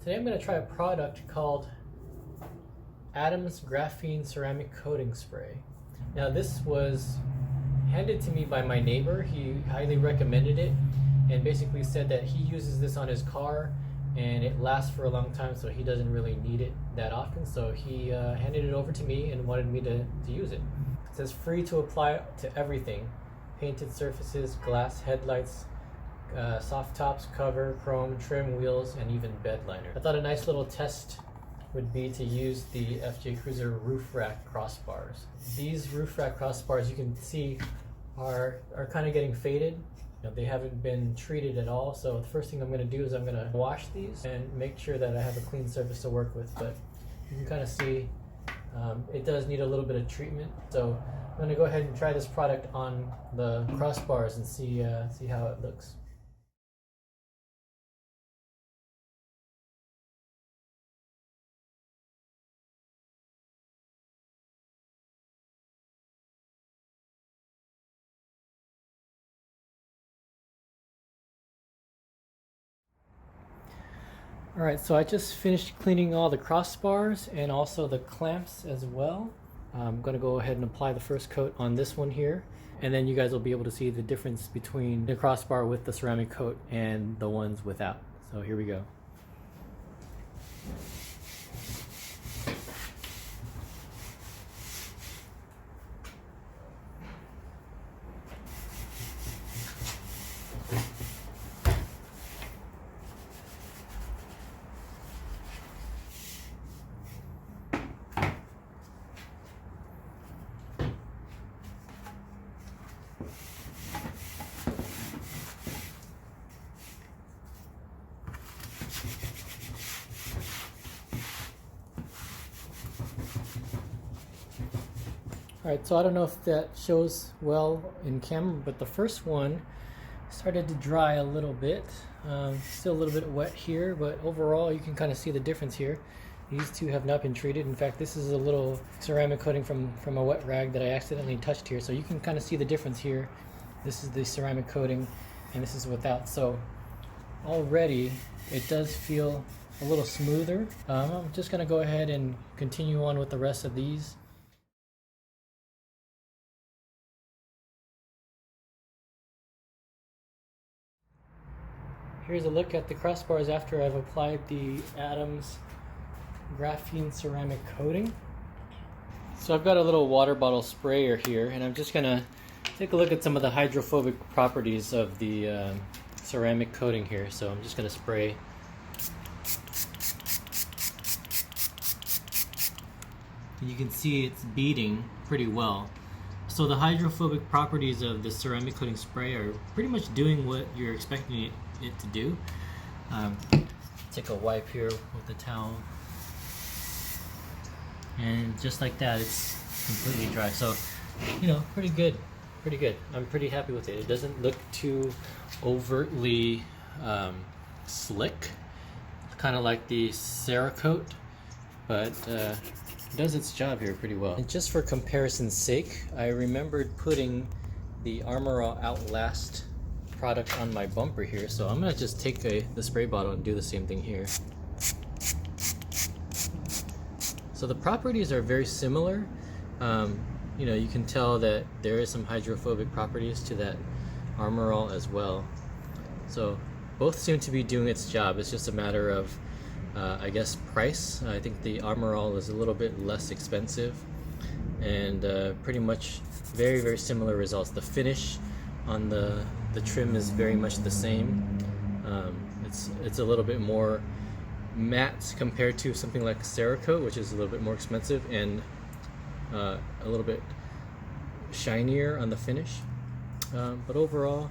Today I'm going to try a product called Adam's Graphene Ceramic Coating Spray. Now this was handed to me by my neighbor. He highly recommended it and basically said that he uses this on his car and it lasts for a long time, so he doesn't really need it that often. So he handed it over to me and wanted me to use it. It says free to apply to everything: painted surfaces, glass headlights, soft tops, cover, chrome, trim, wheels, and even bed liner. I thought a nice little test would be to use the FJ Cruiser roof rack crossbars. These roof rack crossbars, you can see, are kind of getting faded. They haven't been treated at all, so the first thing I'm going to do is I'm going to wash these and make sure that I have a clean surface to work with. But you can kind of see it does need a little bit of treatment. So I'm going to go ahead and try this product on the crossbars and see how it looks. Alright, so I just finished cleaning all the crossbars and also the clamps as well. I'm going to go ahead and apply the first coat on this one here, and then you guys will be able to see the difference between the crossbar with the ceramic coat and the ones without. So here we go. Alright, so I don't know if that shows well in camera, but the first one started to dry a little bit. Still a little bit wet here, but overall you can kind of see the difference here. These two have not been treated. In fact, this is a little ceramic coating from a wet rag that I accidentally touched here. So you can kind of see the difference here. This is the ceramic coating and this is without. So already it does feel a little smoother. I'm just going to go ahead and continue on with the rest of these. Here's a look at the crossbars after I've applied the Adam's Graphene ceramic coating. So I've got a little water bottle sprayer here, and I'm just gonna take a look at some of the hydrophobic properties of the ceramic coating here. So I'm just gonna spray. You can see it's beading pretty well. So the hydrophobic properties of the ceramic coating spray are pretty much doing what you're expecting it to do. Take a wipe here with the towel, and just like that, it's completely dry. So, pretty good. I'm pretty happy with it. It doesn't look too overtly slick, kind of like the Cerakote, but it does its job here pretty well. And just for comparison's sake, I remembered putting the Armor All Outlast product on my bumper here, so I'm gonna just take the spray bottle and do the same thing here. So the properties are very similar. You can tell that there is some hydrophobic properties to that Armor All as well. So both seem to be doing its job. It's just a matter of I guess price. I think the Armor All is a little bit less expensive, and pretty much very similar results. The finish on the trim is very much the same. It's a little bit more matte compared to something like Cerakote, which is a little bit more expensive, and a little bit shinier on the finish. But overall,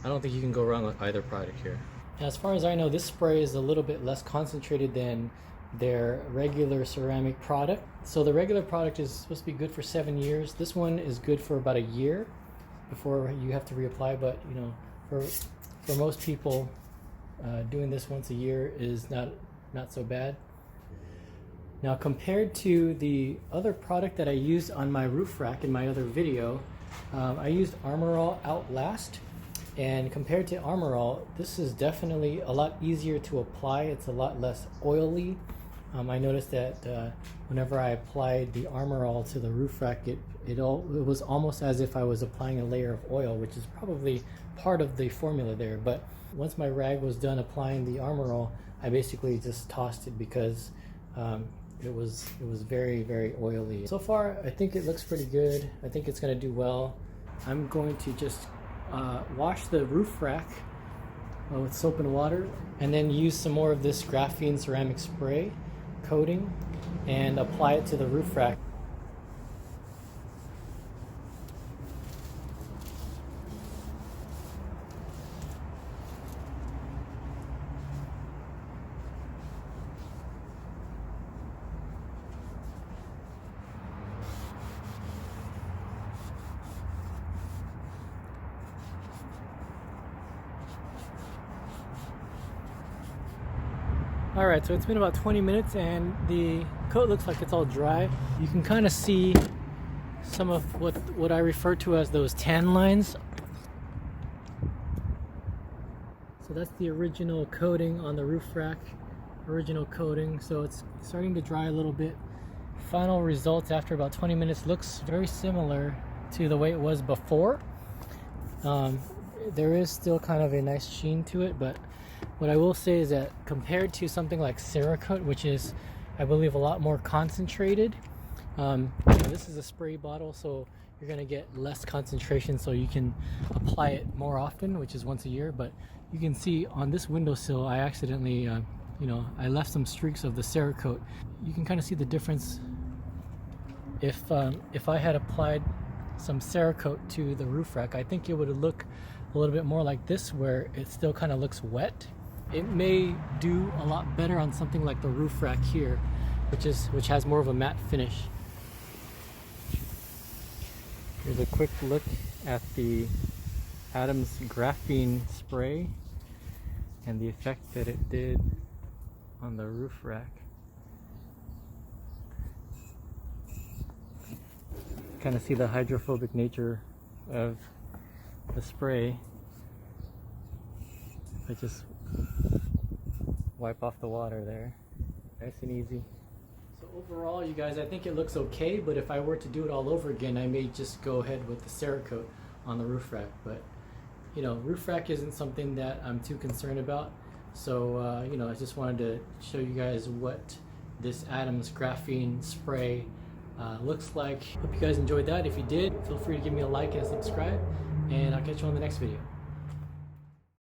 I don't think you can go wrong with either product here. As far as I know, this spray is a little bit less concentrated than their regular ceramic product. So the regular product is supposed to be good for 7 years. This one is good for about a year before you have to reapply, but for most people, doing this once a year is not so bad. Now, compared to the other product that I used on my roof rack in my other video, I used Armor All Outlast, And compared to Armor All, this is definitely a lot easier to apply. It's a lot less oily. I noticed that whenever I applied the Armor All to the roof rack, it was almost as if I was applying a layer of oil, which is probably part of the formula there. But once my rag was done applying the Armor All, I basically just tossed it because it was very, very oily. So far, I think it looks pretty good. I think it's going to do well. I'm going to just wash the roof rack with soap and water, and then use some more of this graphene ceramic spray coating and apply it to the roof rack. Alright, so it's been about 20 minutes and the coat looks like it's all dry. You can kind of see some of what I refer to as those tan lines. So that's the original coating on the roof rack, original coating. So it's starting to dry a little bit. Final results after about 20 minutes looks very similar to the way it was before. There is still kind of a nice sheen to it, but what I will say is that compared to something like Cerakote, which is, I believe, a lot more concentrated, this is a spray bottle, so you're going to get less concentration, so you can apply it more often, which is once a year. But you can see on this windowsill, I accidentally, I left some streaks of the Cerakote. You can kind of see the difference. If I had applied some Cerakote to the roof rack, I think it would look a little bit more like this, where it still kind of looks wet. It may do a lot better on something like the roof rack here, which has more of a matte finish. Here's a quick look at the Adams graphene spray and the effect that it did on the roof rack. Kind of see the hydrophobic nature of the spray. I just wipe off the water there, nice and easy. So overall, you guys, I think it looks okay, but if I were to do it all over again, I may just go ahead with the Cerakote on the roof rack. But roof rack isn't something that I'm too concerned about. So I just wanted to show you guys what this Adams graphene spray looks like. Hope you guys enjoyed that. If you did, feel free to give me a like and subscribe, and I'll catch you on the next video.